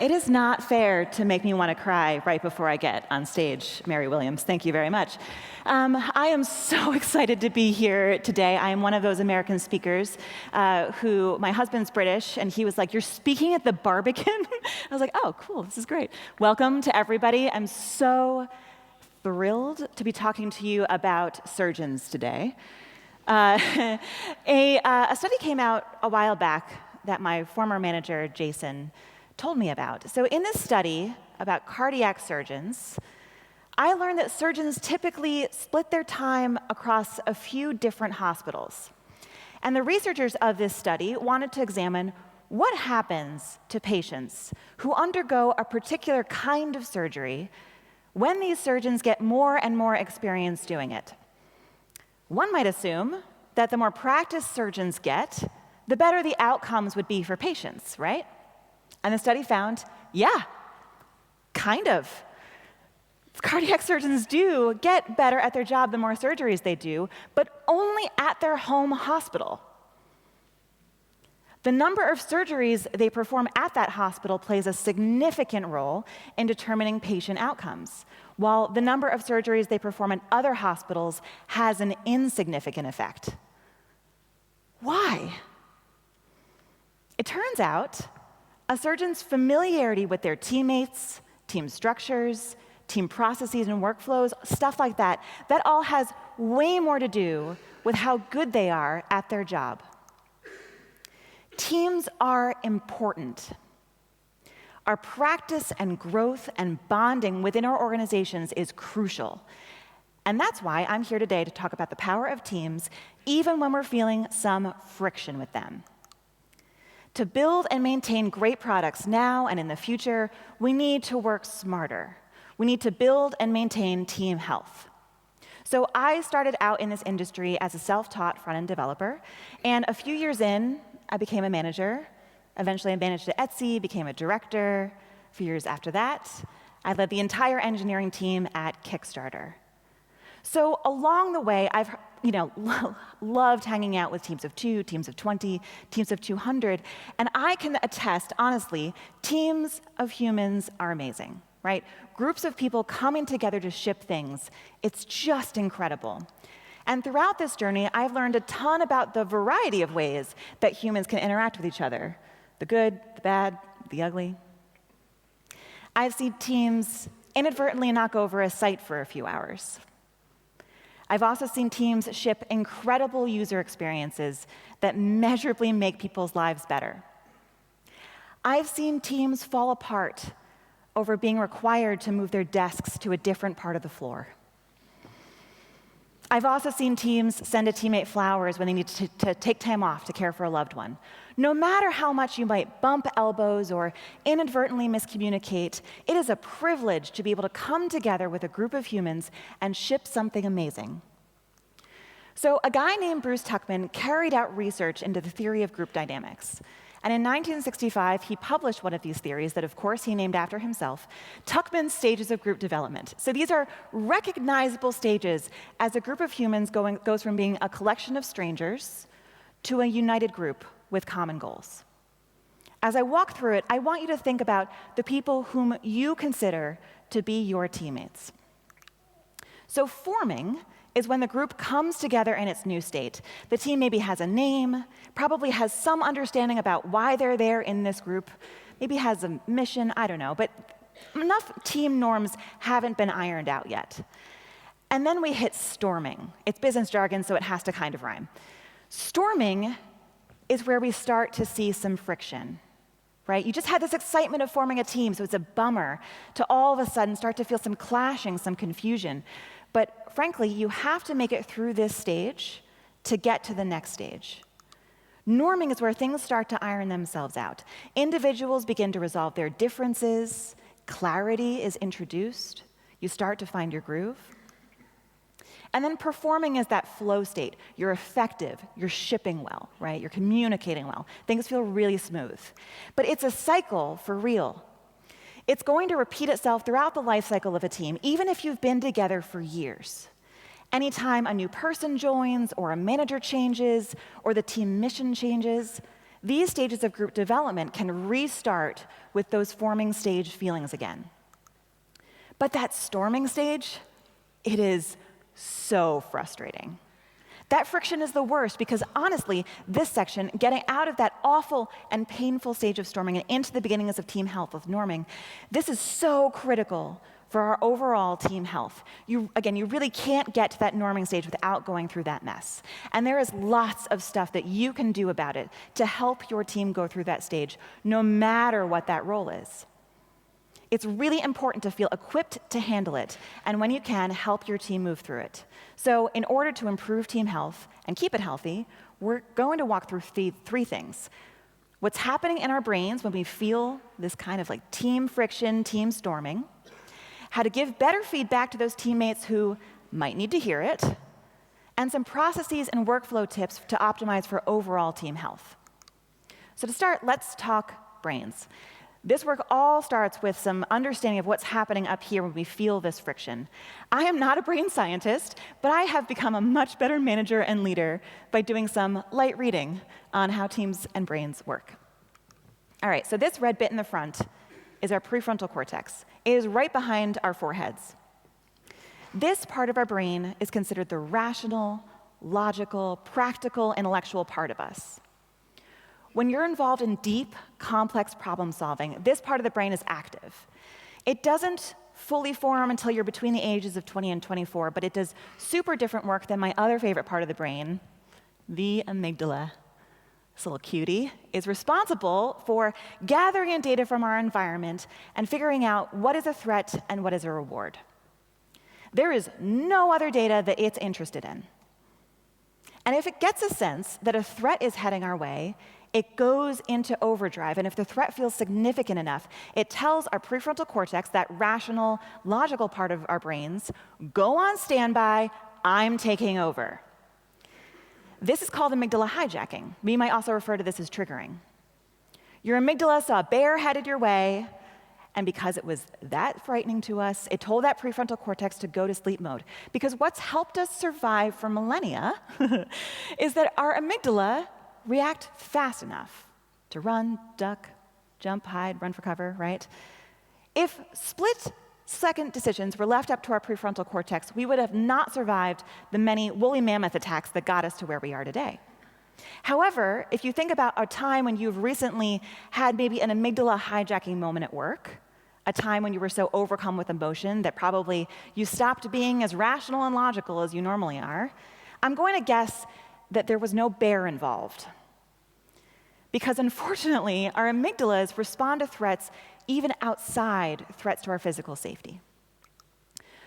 It is not fair to make me want to cry right before I get on stage, Mary Williams. Thank you very much. I am so excited to be here today. I am one of those American speakers who, my husband's British, and he was like, "You're speaking at the Barbican?" I was like, "Oh, cool, this is great." Welcome to everybody. I'm so thrilled to be talking to you about surgeons today. A study came out a while back that my former manager, Jason, told me about. So in this study about cardiac surgeons, I learned that surgeons typically split their time across a few different hospitals. And the researchers of this study wanted to examine what happens to patients who undergo a particular kind of surgery when these surgeons get more and more experience doing it. One might assume that the more practice surgeons get, the better the outcomes would be for patients, right? And the study found, yeah, kind of. Cardiac surgeons do get better at their job the more surgeries they do, but only at their home hospital. The number of surgeries they perform at that hospital plays a significant role in determining patient outcomes, while the number of surgeries they perform in other hospitals has an insignificant effect. Why? It turns out a surgeon's familiarity with their teammates, team structures, team processes and workflows, stuff like that, that all has way more to do with how good they are at their job. Teams are important. Our practice and growth and bonding within our organizations is crucial. And that's why I'm here today to talk about the power of teams, even when we're feeling some friction with them. To build and maintain great products now and in the future, we need to work smarter. We need to build and maintain team health. So I started out in this industry as a self-taught front-end developer, and a few years in, I became a manager. Eventually, I managed at Etsy, became a director. A few years after that, I led the entire engineering team at Kickstarter. So along the way, I've loved hanging out with teams of 2, teams of 20, teams of 200, and I can attest, honestly, teams of humans are amazing, right? Groups of people coming together to ship things, it's just incredible. And throughout this journey, I've learned a ton about the variety of ways that humans can interact with each other, the good, the bad, the ugly. I've seen teams inadvertently knock over a site for a few hours. I've also seen teams ship incredible user experiences that measurably make people's lives better. I've seen teams fall apart over being required to move their desks to a different part of the floor. I've also seen teams send a teammate flowers when they need to take time off to care for a loved one. No matter how much you might bump elbows or inadvertently miscommunicate, it is a privilege to be able to come together with a group of humans and ship something amazing. So a guy named Bruce Tuckman carried out research into the theory of group dynamics. And in 1965, he published one of these theories that, of course, he named after himself, Tuckman's stages of group development. So these are recognizable stages as a group of humans goes from being a collection of strangers to a united group with common goals. As I walk through it, I want you to think about the people whom you consider to be your teammates. So forming is when the group comes together in its new state. The team maybe has a name, probably has some understanding about why they're there in this group, maybe has a mission, I don't know, but enough team norms haven't been ironed out yet. And then we hit storming. It's business jargon, so it has to kind of rhyme. Storming is where we start to see some friction, right? You just had this excitement of forming a team, so it's a bummer to all of a sudden start to feel some clashing, some confusion. But frankly, you have to make it through this stage to get to the next stage. Norming is where things start to iron themselves out. Individuals begin to resolve their differences, clarity is introduced, you start to find your groove. And then performing is that flow state. You're effective, you're shipping well, right? You're communicating well. Things feel really smooth. But it's a cycle for real. It's going to repeat itself throughout the life cycle of a team, even if you've been together for years. Anytime a new person joins, or a manager changes, or the team mission changes, These stages of group development can restart with those forming stage feelings again. But that storming stage, it is so frustrating. That friction is the worst because honestly, this section, getting out of that awful and painful stage of storming and into the beginnings of team health with norming, this is so critical for our overall team health. You really can't get to that norming stage without going through that mess. And there is lots of stuff that you can do about it to help your team go through that stage, no matter what that role is. It's really important to feel equipped to handle it, and when you can, help your team move through it. So in order to improve team health and keep it healthy, we're going to walk through three things. What's happening in our brains when we feel this kind of like team friction, team storming, how to give better feedback to those teammates who might need to hear it, and some processes and workflow tips to optimize for overall team health. So to start, let's talk brains. This work all starts with some understanding of what's happening up here when we feel this friction. I am not a brain scientist, but I have become a much better manager and leader by doing some light reading on how teams and brains work. All right, so this red bit in the front is our prefrontal cortex. It is right behind our foreheads. This part of our brain is considered the rational, logical, practical, intellectual part of us. When you're involved in deep, complex problem solving, this part of the brain is active. It doesn't fully form until you're between the ages of 20 and 24, but it does super different work than my other favorite part of the brain, the amygdala. This little cutie is responsible for gathering in data from our environment and figuring out what is a threat and what is a reward. There is no other data that it's interested in. And if it gets a sense that a threat is heading our way, it goes into overdrive, and if the threat feels significant enough, it tells our prefrontal cortex, that rational, logical part of our brains, go on standby, I'm taking over. This is called amygdala hijacking. We might also refer to this as triggering. Your amygdala saw a bear headed your way, and because it was that frightening to us, it told that prefrontal cortex to go to sleep mode. Because what's helped us survive for millennia is that our amygdala react fast enough to run, duck, jump, hide, run for cover, right? If split-second decisions were left up to our prefrontal cortex, we would have not survived the many woolly mammoth attacks that got us to where we are today. However, if you think about a time when you've recently had maybe an amygdala hijacking moment at work, a time when you were so overcome with emotion that probably you stopped being as rational and logical as you normally are, I'm going to guess that there was no bear involved. Because unfortunately, our amygdalas respond to threats even outside threats to our physical safety.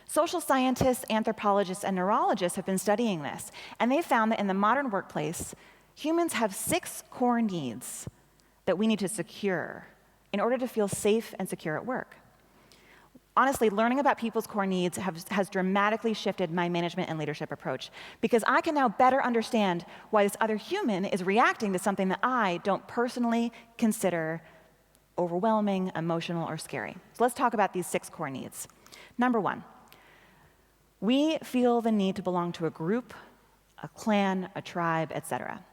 Social scientists, anthropologists, and neurologists have been studying this, and they found that in the modern workplace, humans have 6 core needs that we need to secure in order to feel safe and secure at work. Honestly, learning about people's core needs has dramatically shifted my management and leadership approach, because I can now better understand why this other human is reacting to something that I don't personally consider overwhelming, emotional, or scary. So let's talk about these 6 core needs. Number 1, we feel the need to belong to a group, a clan, a tribe, etc.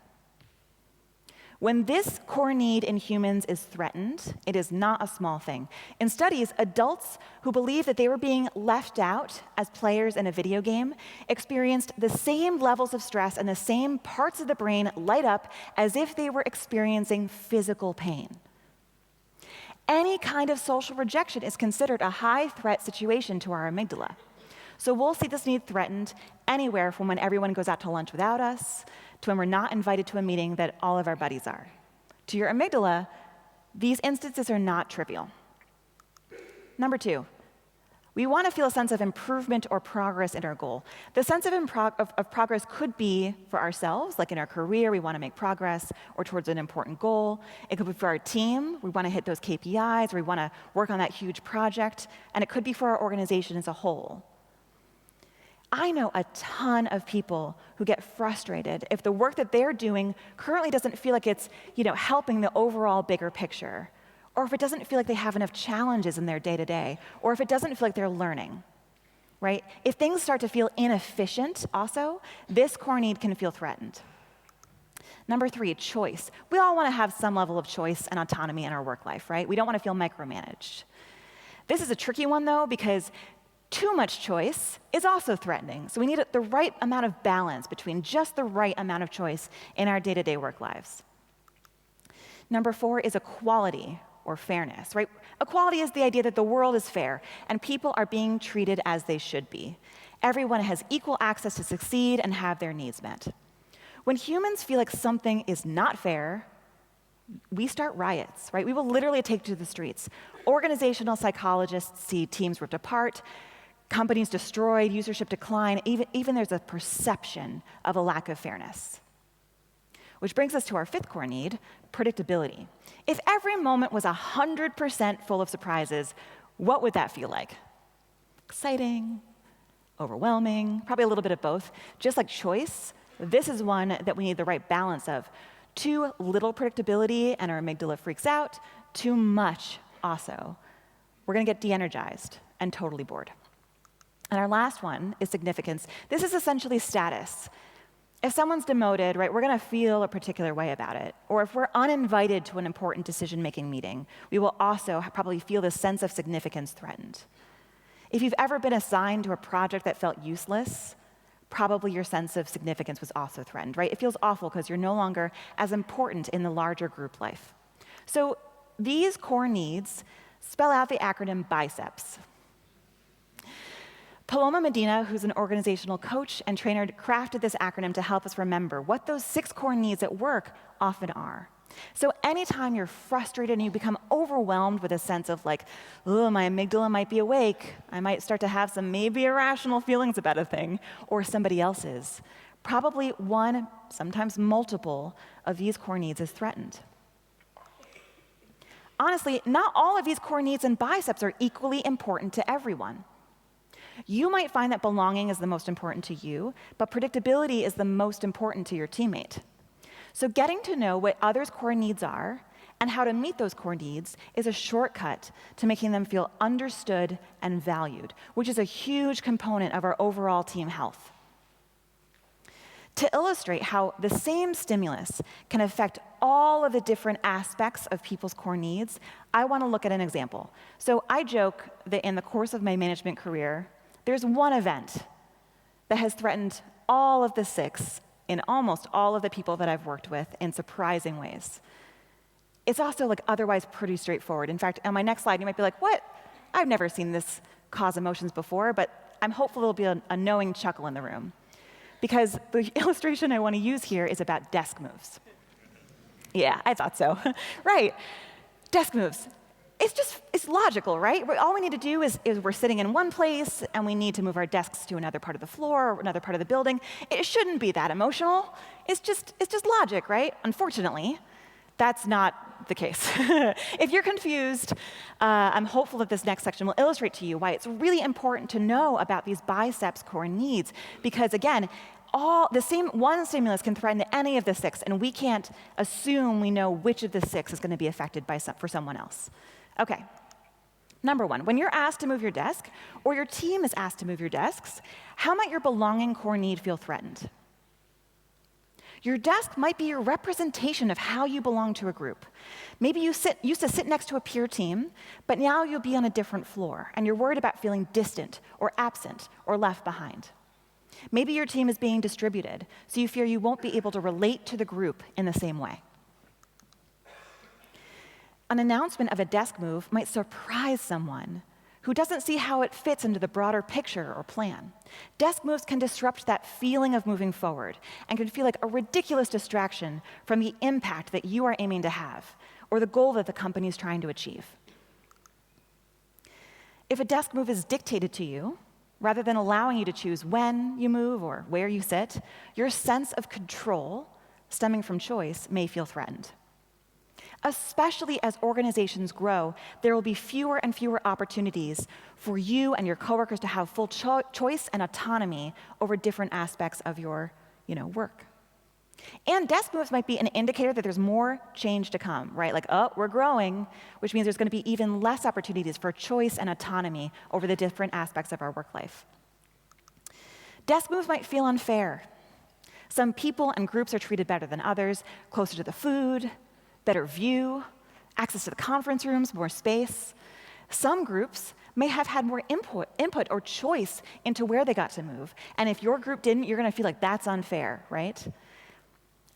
When this core need in humans is threatened, it is not a small thing. In studies, adults who believed that they were being left out as players in a video game experienced the same levels of stress and the same parts of the brain light up as if they were experiencing physical pain. Any kind of social rejection is considered a high-threat situation to our amygdala. So we'll see this need threatened anywhere from when everyone goes out to lunch without us, to when we're not invited to a meeting that all of our buddies are. To your amygdala, these instances are not trivial. Number 2, we want to feel a sense of improvement or progress in our goal. The sense of progress could be for ourselves, like in our career, we want to make progress, or towards an important goal. It could be for our team, we want to hit those KPIs, or we want to work on that huge project, and it could be for our organization as a whole. I know a ton of people who get frustrated if the work that they're doing currently doesn't feel like it's, helping the overall bigger picture, or if it doesn't feel like they have enough challenges in their day-to-day, or if it doesn't feel like they're learning, right? If things start to feel inefficient also, this core need can feel threatened. Number 3, choice. We all want to have some level of choice and autonomy in our work life, right? We don't want to feel micromanaged. This is a tricky one, though, because too much choice is also threatening. So we need the right amount of balance between just the right amount of choice in our day-to-day work lives. Number 4 is equality or fairness, right? Equality is the idea that the world is fair and people are being treated as they should be. Everyone has equal access to succeed and have their needs met. When humans feel like something is not fair, we start riots, right? We will literally take to the streets. Organizational psychologists see teams ripped apart, companies destroyed, usership decline, even there's a perception of a lack of fairness. Which brings us to our 5th core need, predictability. If every moment was 100% full of surprises, what would that feel like? Exciting, overwhelming, probably a little bit of both. Just like choice, this is one that we need the right balance of. Too little predictability and our amygdala freaks out. Too much also. We're going to get de-energized and totally bored. And our last one is significance. This is essentially status. If someone's demoted, right, we're going to feel a particular way about it. Or if we're uninvited to an important decision-making meeting, we will also probably feel this sense of significance threatened. If you've ever been assigned to a project that felt useless, probably your sense of significance was also threatened, right? It feels awful because you're no longer as important in the larger group life. So these core needs spell out the acronym BICEPS. Paloma Medina, who's an organizational coach and trainer, crafted this acronym to help us remember what those 6 core needs at work often are. So anytime you're frustrated and you become overwhelmed with a sense of like, oh, my amygdala might be awake, I might start to have some maybe irrational feelings about a thing or somebody else's, probably one, sometimes multiple, of these core needs is threatened. Honestly, not all of these core needs and biceps are equally important to everyone. You might find that belonging is the most important to you, but predictability is the most important to your teammate. So getting to know what others' core needs are and how to meet those core needs is a shortcut to making them feel understood and valued, which is a huge component of our overall team health. To illustrate how the same stimulus can affect all of the different aspects of people's core needs, I want to look at an example. So I joke that in the course of my management career, there's one event that has threatened all of the 6 in almost all of the people that I've worked with in surprising ways. It's also like otherwise pretty straightforward. In fact, on my next slide, you might be like, what? I've never seen this cause emotions before, but I'm hopeful there'll be a knowing chuckle in the room. Because the illustration I want to use here is about desk moves. Yeah, I thought so. Right, desk moves. It's logical, right? All we need to do is we're sitting in one place and we need to move our desks to another part of the floor or another part of the building. It shouldn't be that emotional. It's just logic, right? Unfortunately, that's not the case. If you're confused, I'm hopeful that this next section will illustrate to you why it's really important to know about these biceps core needs. Because again, the same one stimulus can threaten any of the 6, and we can't assume we know which of the 6 is going to be affected for someone else. Okay, number 1, when you're asked to move your desk, or your team is asked to move your desks, how might your belonging core need feel threatened? Your desk might be your representation of how you belong to a group. Maybe you used to sit next to a peer team, but now you'll be on a different floor, and you're worried about feeling distant, or absent, or left behind. Maybe your team is being distributed, so you fear you won't be able to relate to the group in the same way. An announcement of a desk move might surprise someone who doesn't see how it fits into the broader picture or plan. Desk moves can disrupt that feeling of moving forward and can feel like a ridiculous distraction from the impact that you are aiming to have or the goal that the company is trying to achieve. If a desk move is dictated to you, rather than allowing you to choose when you move or where you sit, your sense of control stemming from choice may feel threatened. Especially as organizations grow, there will be fewer and fewer opportunities for you and your coworkers to have full choice and autonomy over different aspects of your work. And desk moves might be an indicator that there's more change to come, right? Like, oh, we're growing, which means there's going to be even less opportunities for choice and autonomy over the different aspects of our work life. Desk moves might feel unfair. Some people and groups are treated better than others, closer to the food, better view, access to the conference rooms, more space. Some groups may have had more input or choice into where they got to move. And if your group didn't, you're going to feel like that's unfair, right?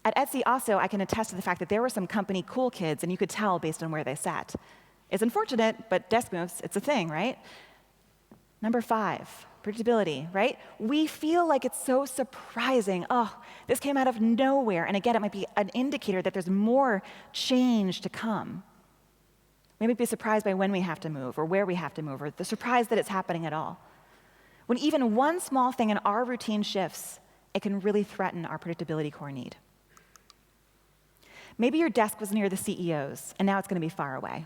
At Etsy also, I can attest to the fact that there were some company cool kids, and you could tell based on where they sat. It's unfortunate, but desk moves, it's a thing, right? Number 5, predictability, right? We feel like it's so surprising. Oh, this came out of nowhere. And again, it might be an indicator that there's more change to come. We might be surprised by when we have to move or where we have to move, or the surprise that it's happening at all. When even one small thing in our routine shifts, it can really threaten our predictability core need. Maybe your desk was near the CEO's, and now it's going to be far away.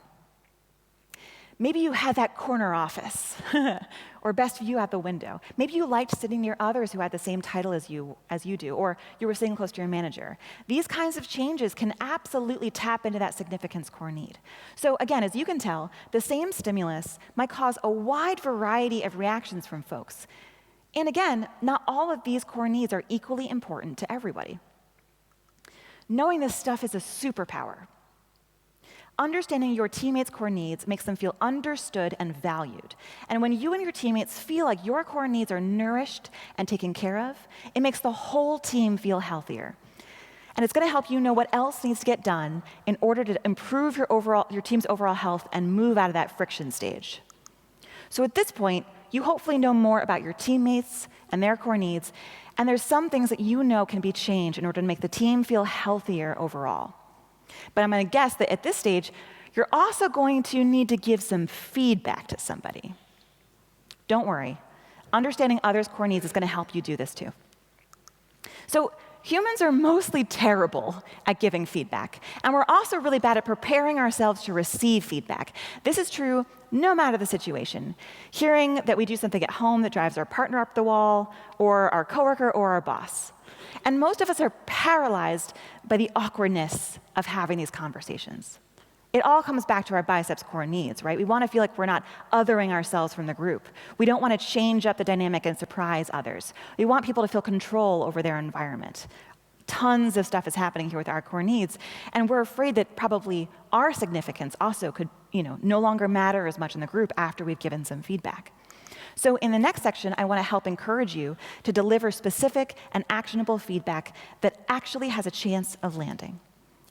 Maybe you had that corner office, or best view out the window. Maybe you liked sitting near others who had the same title as you do, or you were sitting close to your manager. These kinds of changes can absolutely tap into that significance core need. So again, as you can tell, the same stimulus might cause a wide variety of reactions from folks. And again, not all of these core needs are equally important to everybody. Knowing this stuff is a superpower. Understanding your teammates' core needs makes them feel understood and valued. And when you and your teammates feel like your core needs are nourished and taken care of, it makes the whole team feel healthier. And it's going to help you know what else needs to get done in order to improve your team's overall health and move out of that friction stage. So at this point, you hopefully know more about your teammates and their core needs, and there's some things that you know can be changed in order to make the team feel healthier overall. But I'm going to guess that at this stage, you're also going to need to give some feedback to somebody. Don't worry. Understanding others' core needs is going to help you do this too. So humans are mostly terrible at giving feedback, and we're also really bad at preparing ourselves to receive feedback. This is true no matter the situation. Hearing that we do something at home that drives our partner up the wall, or our coworker, or our boss. And most of us are paralyzed by the awkwardness of having these conversations. It all comes back to our biceps core needs, right? We want to feel like we're not othering ourselves from the group. We don't want to change up the dynamic and surprise others. We want people to feel control over their environment. Tons of stuff is happening here with our core needs, and we're afraid that probably our significance also could, no longer matter as much in the group after we've given some feedback. So in the next section, I want to help encourage you to deliver specific and actionable feedback that actually has a chance of landing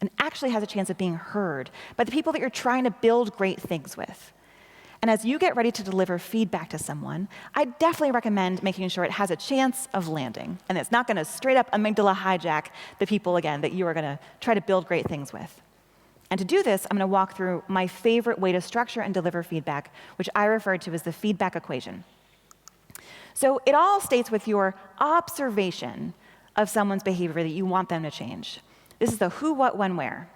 and actually has a chance of being heard by the people that you're trying to build great things with. And as you get ready to deliver feedback to someone, I definitely recommend making sure it has a chance of landing, and it's not going to straight up amygdala hijack the people, again, that you are going to try to build great things with. And to do this, I'm going to walk through my favorite way to structure and deliver feedback, which I refer to as the feedback equation. So it all starts with your observation of someone's behavior that you want them to change. This is the who, what, when, where.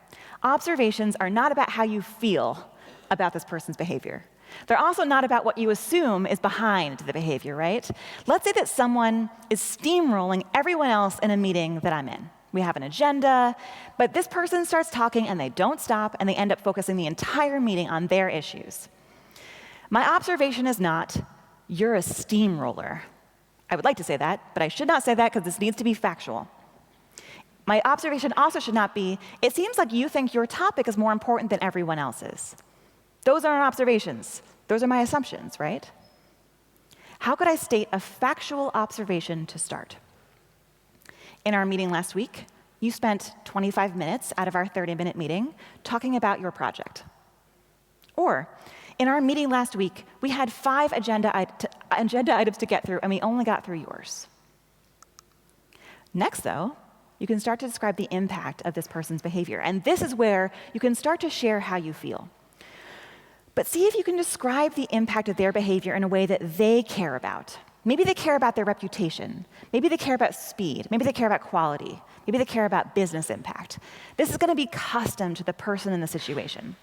Observations are not about how you feel about this person's behavior. They're also not about what you assume is behind the behavior, right? Let's say that someone is steamrolling everyone else in a meeting that I'm in. We have an agenda, but this person starts talking and they don't stop, and they end up focusing the entire meeting on their issues. My observation is not, you're a steamroller. I would like to say that, but I should not say that because this needs to be factual. My observation also should not be, it seems like you think your topic is more important than everyone else's. Those aren't observations. Those are my assumptions, right? How could I state a factual observation to start? In our meeting last week, you spent 25 minutes out of our 30-minute meeting talking about your project. Or, in our meeting last week, we had 5 agenda items to get through, and we only got through yours. Next, though, you can start to describe the impact of this person's behavior. And this is where you can start to share how you feel. But see if you can describe the impact of their behavior in a way that they care about. Maybe they care about their reputation. Maybe they care about speed. Maybe they care about quality. Maybe they care about business impact. This is going to be custom to the person in the situation.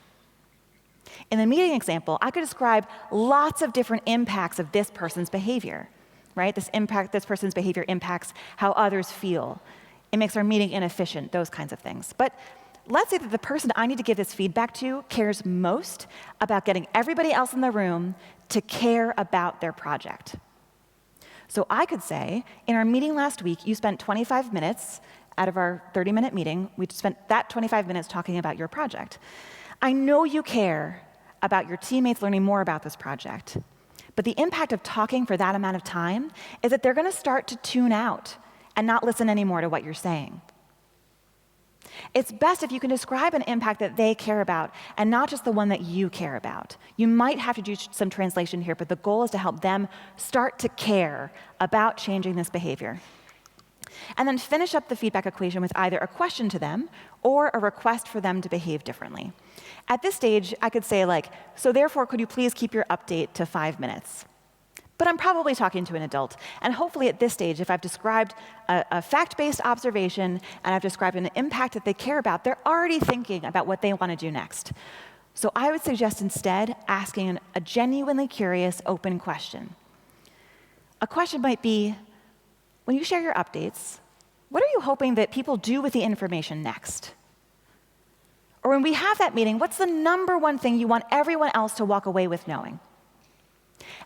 In the meeting example, I could describe lots of different impacts of this person's behavior, right? This person's behavior impacts how others feel. It makes our meeting inefficient, those kinds of things. But let's say that the person I need to give this feedback to cares most about getting everybody else in the room to care about their project. So I could say, in our meeting last week, you spent 25 minutes out of our 30-minute meeting. We spent that 25 minutes talking about your project. I know you care about your teammates learning more about this project, but the impact of talking for that amount of time is that they're going to start to tune out and not listen anymore to what you're saying. It's best if you can describe an impact that they care about and not just the one that you care about. You might have to do some translation here, but the goal is to help them start to care about changing this behavior. And then finish up the feedback equation with either a question to them or a request for them to behave differently. At this stage, I could say like, so therefore, could you please keep your update to 5 minutes? But I'm probably talking to an adult. And hopefully at this stage, if I've described a fact-based observation and I've described an impact that they care about, they're already thinking about what they want to do next. So I would suggest instead asking a genuinely curious, open question. A question might be, when you share your updates, what are you hoping that people do with the information next? Or when we have that meeting, what's the number one thing you want everyone else to walk away with knowing?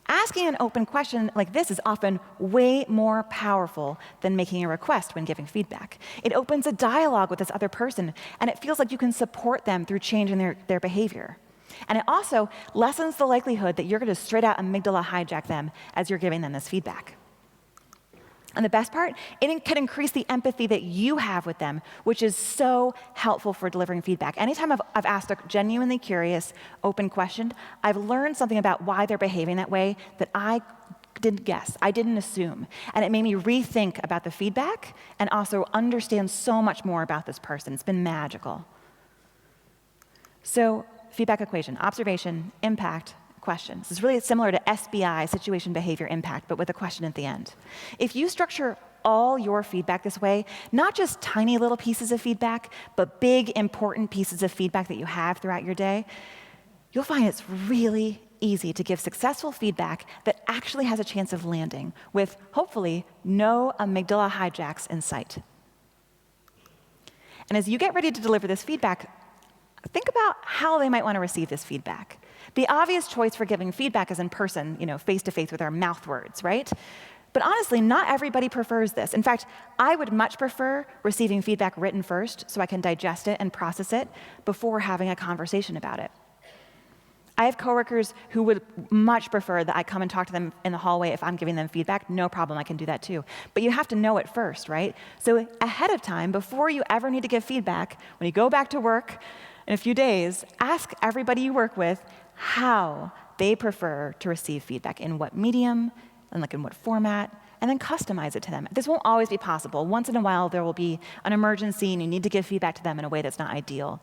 Asking an open question like this is often way more powerful than making a request when giving feedback. It opens a dialogue with this other person, and it feels like you can support them through changing their behavior. And it also lessens the likelihood that you're going to straight out amygdala hijack them as you're giving them this feedback. And the best part, it can increase the empathy that you have with them, which is so helpful for delivering feedback. Anytime I've asked a genuinely curious, open question, I've learned something about why they're behaving that way that I didn't guess, I didn't assume. And it made me rethink about the feedback and also understand so much more about this person. It's been magical. So, feedback equation, observation, impact, question. This is really similar to SBI, situation, behavior, impact, but with a question at the end. If you structure all your feedback this way, not just tiny little pieces of feedback, but big, important pieces of feedback that you have throughout your day, you'll find it's really easy to give successful feedback that actually has a chance of landing with, hopefully, no amygdala hijacks in sight. And as you get ready to deliver this feedback, think about how they might want to receive this feedback. The obvious choice for giving feedback is in person, face-to-face with our mouth words, right? But honestly, not everybody prefers this. In fact, I would much prefer receiving feedback written first so I can digest it and process it before having a conversation about it. I have coworkers who would much prefer that I come and talk to them in the hallway if I'm giving them feedback. No problem, I can do that too. But you have to know it first, right? So ahead of time, before you ever need to give feedback, when you go back to work in a few days, ask everybody you work with how they prefer to receive feedback, in what medium, and in what format, and then customize it to them. This won't always be possible. Once in a while, there will be an emergency, and you need to give feedback to them in a way that's not ideal.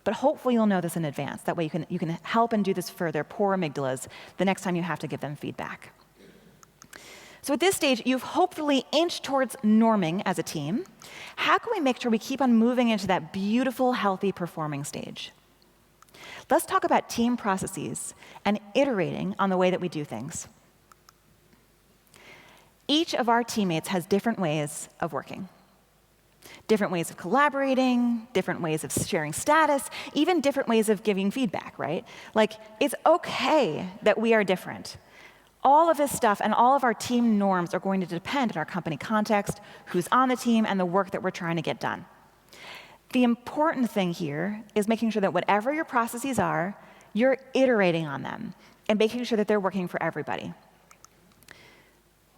But hopefully you'll know this in advance. That way you can help and do this for their poor amygdalas the next time you have to give them feedback. So at this stage, you've hopefully inched towards norming as a team. How can we make sure we keep on moving into that beautiful, healthy performing stage? Let's talk about team processes and iterating on the way that we do things. Each of our teammates has different ways of working, different ways of collaborating, different ways of sharing status, even different ways of giving feedback, right? Like, it's okay that we are different. All of this stuff and all of our team norms are going to depend on our company context, who's on the team, and the work that we're trying to get done. The important thing here is making sure that whatever your processes are, you're iterating on them and making sure that they're working for everybody.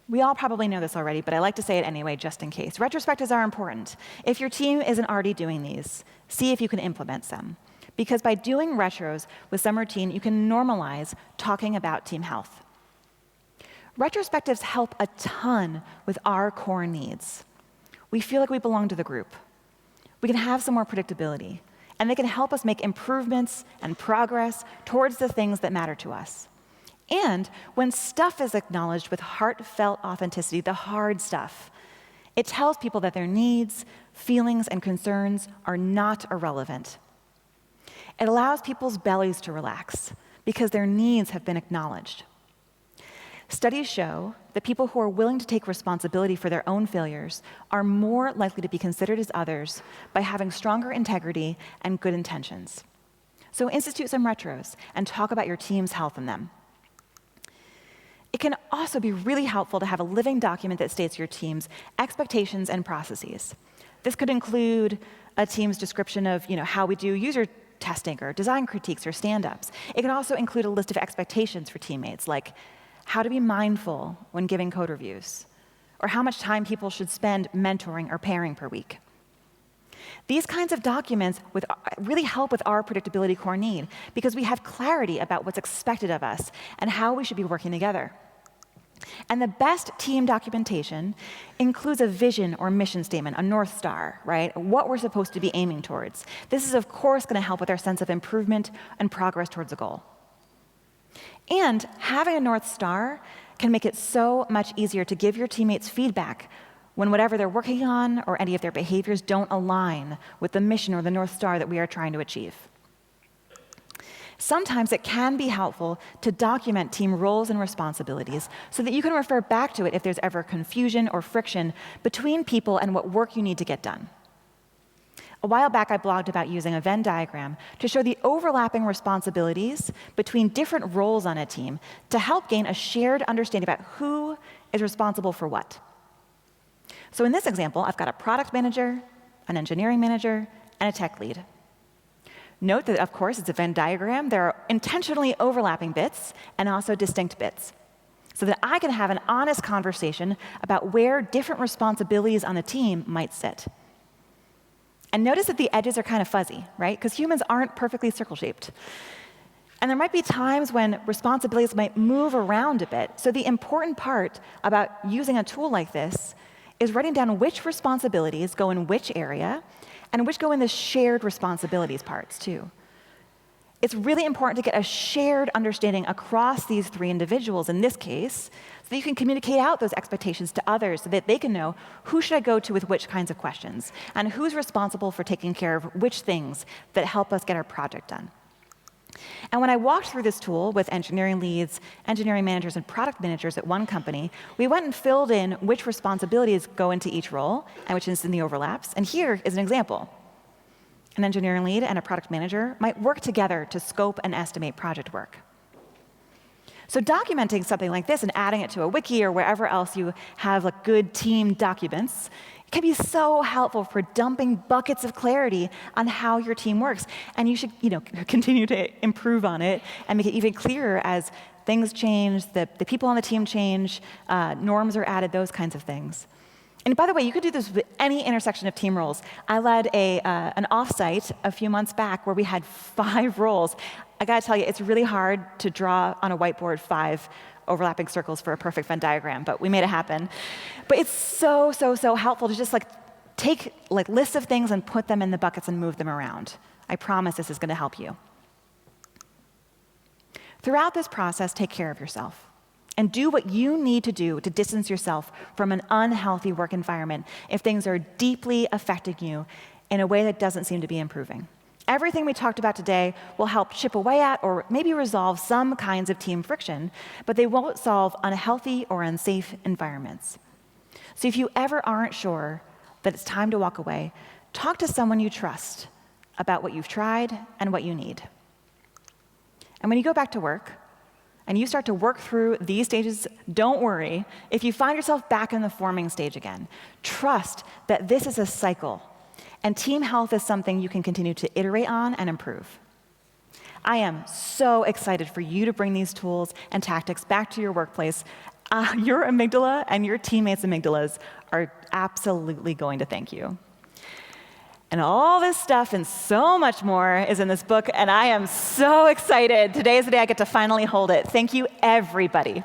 We all probably know this already, but I like to say it anyway, just in case. Retrospectives are important. If your team isn't already doing these, see if you can implement some. Because by doing retros with some routine, you can normalize talking about team health. Retrospectives help a ton with our core needs. We feel like we belong to the group. We can have some more predictability, and they can help us make improvements and progress towards the things that matter to us. And when stuff is acknowledged with heartfelt authenticity, the hard stuff, it tells people that their needs, feelings, and concerns are not irrelevant. It allows people's bellies to relax because their needs have been acknowledged. Studies show that people who are willing to take responsibility for their own failures are more likely to be considered as others by having stronger integrity and good intentions. So institute some retros and talk about your team's health in them. It can also be really helpful to have a living document that states your team's expectations and processes. This could include a team's description of how we do user testing or design critiques or stand-ups. It can also include a list of expectations for teammates, like how to be mindful when giving code reviews, or how much time people should spend mentoring or pairing per week. These kinds of documents really help with our predictability core need because we have clarity about what's expected of us and how we should be working together. And the best team documentation includes a vision or mission statement, a North Star, right? What we're supposed to be aiming towards. This is, of course, going to help with our sense of improvement and progress towards a goal. And having a North Star can make it so much easier to give your teammates feedback when whatever they're working on or any of their behaviors don't align with the mission or the North Star that we are trying to achieve. Sometimes it can be helpful to document team roles and responsibilities so that you can refer back to it if there's ever confusion or friction between people and what work you need to get done. A while back, I blogged about using a Venn diagram to show the overlapping responsibilities between different roles on a team to help gain a shared understanding about who is responsible for what. So in this example, I've got a product manager, an engineering manager, and a tech lead. Note that, of course, it's a Venn diagram. There are intentionally overlapping bits and also distinct bits, so that I can have an honest conversation about where different responsibilities on the team might sit. And notice that the edges are kind of fuzzy, right? Because humans aren't perfectly circle-shaped. And there might be times when responsibilities might move around a bit. So the important part about using a tool like this is writing down which responsibilities go in which area and which go in the shared responsibilities parts, too. It's really important to get a shared understanding across these three individuals in this case, so that you can communicate out those expectations to others so that they can know who should I go to with which kinds of questions, and who's responsible for taking care of which things that help us get our project done. And when I walked through this tool with engineering leads, engineering managers, and product managers at one company, we went and filled in which responsibilities go into each role and which is in the overlaps. And here is an example. An engineering lead and a product manager might work together to scope and estimate project work. So documenting something like this and adding it to a wiki or wherever else you have good team documents can be so helpful for dumping buckets of clarity on how your team works. And you should continue to improve on it and make it even clearer as things change, the people on the team change, norms are added, those kinds of things. And by the way, you could do this with any intersection of team roles. I led an offsite a few months back where we had 5 roles. I gotta tell you, it's really hard to draw on a whiteboard 5 overlapping circles for a perfect Venn diagram, but we made it happen. But it's so helpful to just take lists of things and put them in the buckets and move them around. I promise this is gonna help you. Throughout this process, take care of yourself and do what you need to do to distance yourself from an unhealthy work environment if things are deeply affecting you in a way that doesn't seem to be improving. Everything we talked about today will help chip away at or maybe resolve some kinds of team friction, but they won't solve unhealthy or unsafe environments. So if you ever aren't sure that it's time to walk away, talk to someone you trust about what you've tried and what you need. And when you go back to work and you start to work through these stages, don't worry if you find yourself back in the forming stage again. Trust that this is a cycle. And team health is something you can continue to iterate on and improve. I am so excited for you to bring these tools and tactics back to your workplace. Your amygdala and your teammates' amygdalas are absolutely going to thank you. And all this stuff and so much more is in this book, and I am so excited. Today is the day I get to finally hold it. Thank you, everybody.